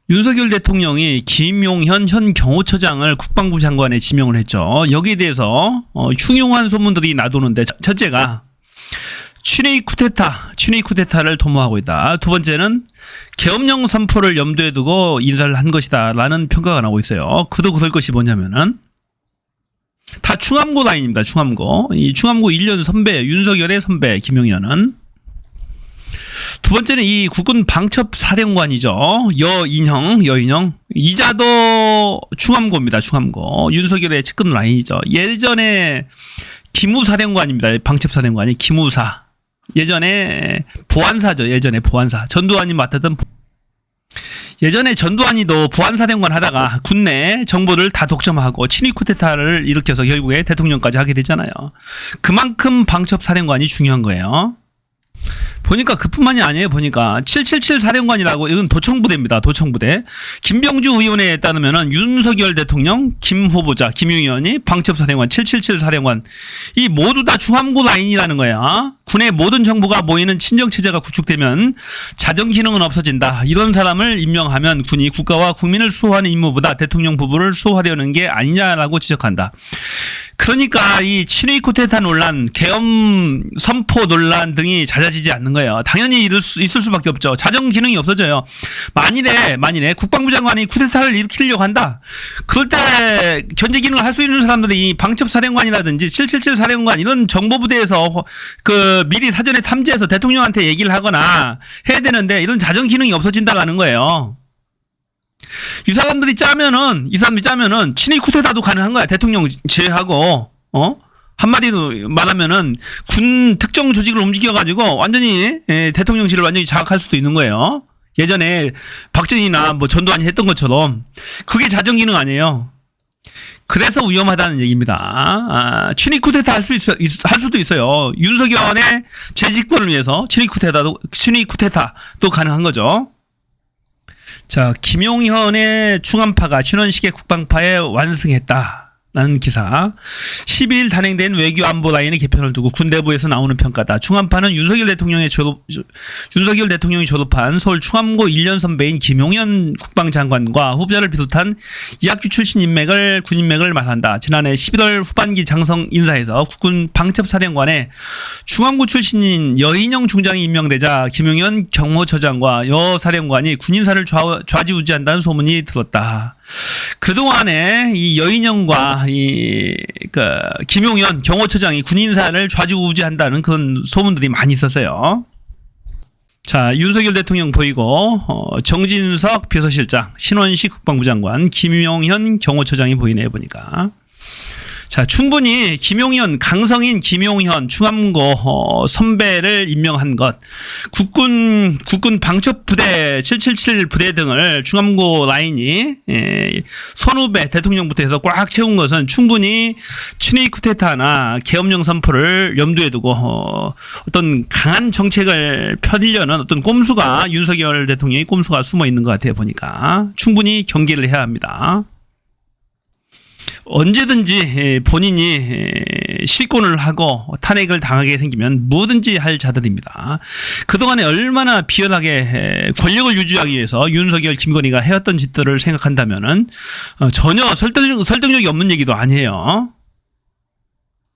윤석열 대통령이 김용현 현 경호처장을 국방부 장관에 지명을 했죠. 여기에 대해서 흉흉한 소문들이 나도는데, 첫째가 친위 쿠데타를 도모하고 있다. 두 번째는 계엄령 선포를 염두에 두고 인사를 한 것이다 라는 평가가 나오고 있어요. 그도 그럴 것이 뭐냐면은 다 충암고 라인입니다. 이 충암고 1년 선배, 윤석열의 선배 김용현은. 두 번째는 이 국군 방첩 사령관이죠. 여인형 이자도 충암고입니다. 충암고 윤석열의 측근 라인이죠. 예전에 기무 사령관입니다. 방첩 사령관이 기무사. 예전에 보안사죠. 예전에 보안사. 전두환이 맡았던. 예전에 전두환이도 보안사령관 하다가 군내 정보를 다 독점하고 친위 쿠데타를 일으켜서 결국에 대통령까지 하게 되잖아요. 그만큼 방첩 사령관이 중요한 거예요. 보니까 그뿐만이 아니에요. 보니까 777 사령관이라고, 이건 도청부대입니다. 도청부대. 김병주 의원에 따르면은 윤석열 대통령, 김 후보자, 김용현이 방첩사령관, 777 사령관, 이 모두 다 중함고 라인이라는 거야. 군의 모든 정보가 모이는 친정체제가 구축되면 자정 기능은 없어진다. 이런 사람을 임명하면 군이 국가와 국민을 수호하는 임무보다 대통령 부부를 수호하려는 게 아니냐라고 지적한다. 그러니까 이 친위 쿠데타 논란, 계엄 선포 논란 등이 잦아지지 않는 거예요. 당연히 있을 수밖에 없죠. 자정 기능이 없어져요. 만일에 국방부 장관이 쿠데타를 일으키려고 한다. 그럴 때 견제 기능을 할 수 있는 사람들이 이 방첩사령관이라든지 777 사령관 이런 정보부대에서 미리 사전에 탐지해서 대통령한테 얘기를 하거나 해야 되는데, 이런 자정 기능이 없어진다는 거예요. 이 사람들이 짜면은 친위 쿠데타도 가능한 거야. 대통령 제외하고. 한마디로 말하면은 군 특정 조직을 움직여가지고 완전히 대통령실을 완전히 장악할 수도 있는 거예요. 예전에 박정희나 전두환이 했던 것처럼. 그게 자정 기능 아니에요. 그래서 위험하다는 얘기입니다. 친위 쿠데타 할 수도 있어요. 윤석열의 재집권을 위해서 친위 쿠데타도 가능한 거죠. 자, 김용현의 충암파가 신원식의 국방파에 완승했다라는 기사. 12일 단행된 외교안보 라인의 개편을 두고 군대부에서 나오는 평가다. 충암파는 윤석열 대통령이 졸업한 서울 충암고 1년 선배인 김용현 국방장관과 후보자를 비롯한 이학규 출신 군 인맥을 말한다. 지난해 11월 후반기 장성 인사에서 국군 방첩사령관에 충암고 출신인 여인영 중장이 임명되자 김용현 경호처장과 여 사령관이 군인사를 좌지우지한다는 소문이 들었다. 그동안에 이 여인영과 김용현 경호처장이 군인사를 좌지우지한다는 그런 소문들이 많이 있었어요. 자, 윤석열 대통령 보이고 정진석 비서실장, 신원식 국방부 장관, 김용현 경호처장이 보이네요. 보니까. 자, 충분히 강성인 김용현 충암고 선배를 임명한 것, 국군 방첩부대 777 부대 등을 충암고 라인이 선후배 대통령부터 해서 꽉 채운 것은 충분히 친위 쿠데타나 계엄령 선포를 염두에 두고 어떤 강한 정책을 펴려는 어떤 꼼수가, 윤석열 대통령의 꼼수가 숨어 있는 것 같아요. 보니까 충분히 경계를 해야 합니다. 언제든지 본인이 실권을 하고 탄핵을 당하게 생기면 뭐든지 할 자들입니다. 그동안에 얼마나 비열하게 권력을 유지하기 위해서 윤석열, 김건희가 해왔던 짓들을 생각한다면은 전혀 설득력이 없는 얘기도 아니에요.